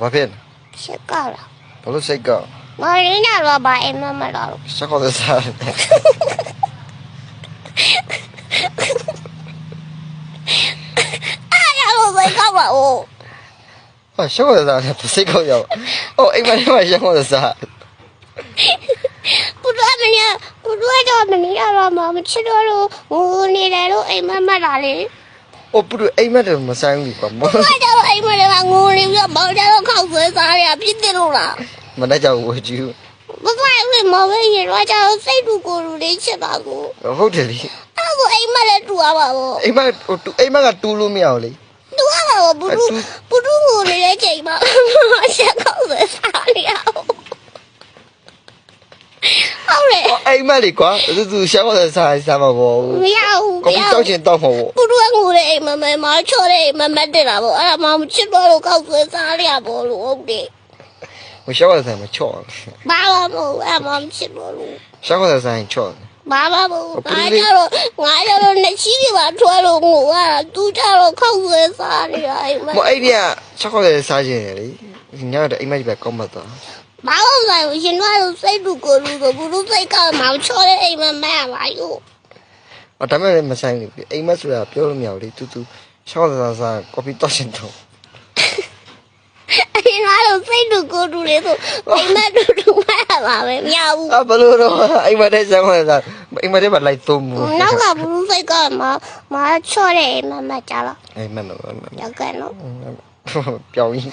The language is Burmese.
ဘာဖြစ် ရှက်ကောက်လာ ဘာလို့စိတ်ကောက် မရင်းတော့ဘာအိမ်မလာလို့ စကောက်တဲ့စားအားရလို့စိတ်ကောက်ပါဦး ဟာစကောက်တဲ့စားစိတ်ကောက်ရောက်အိမ်မထဲမှာစကောက်တဲ့စား 不知道明天，不知道明天要干嘛？我们吃多了，我你来了，哎妈妈哪里？ 不如အိမ်မထဲမှာဆိုင်ဘူးကွာ 不知道哎妈的，我你要毛家都靠水啥呀？别的路了。 မနေ့ကဝေကျူး 不是为毛为人，我家谁都过路的吃吧我。 ဟုတ်တယ်လေ 啊我哎妈的煮啊吧我， အိမ်မကတူးလို့မရဘူးလေ 煮啊吧我不煮我你来吃嘛，先靠水啥呀？好嘞， အိမ်မလေးကွာသူစကောက်တဲ့စားမှာပေါ့ 不要不 ကော်ဖီ 要 တောက်。ချင်တောက်မှာပေါ့ 不如我的妈妈妈错的妈妈的啦不，啊妈妈吃多了靠水啥了不路的， မစကောက်တဲ့စားမှာချော့ 爸爸不，啊妈妈吃多了， စကောက်တဲ့စားရင်ချော့ 爸爸不，俺家了那稀里吧错了我啊，都家了靠水啥的哎妈， မအဲ့ဒီကစကောက်တဲ့စားချင်တယ်လေညတော့အိမ်မကြီးပဲကောက်မှတ်သွား 爸爸在我现在都谁都过路的，不如谁干嘛错的哎妈妈嘛哟， ဒါမဲ့လည်းမဆိုင်ဘူးအိမ်မဆိုတာပြောလို့မရဘူးလေတူစကောက်တဲ့စားကော်ဖီတောက်ချင်တော့ 哎妈都谁都过路的都，哎妈都买嘛呗，喵。 ဘလို့တော့အိမ်မထဲစကောက်တဲ့စားအိမ်မထဲမှာလိုက်သုံးမှု 那个不如这个嘛错的妈妈家了， အိမ်မနော် 要干了。 ပြောင်းရင်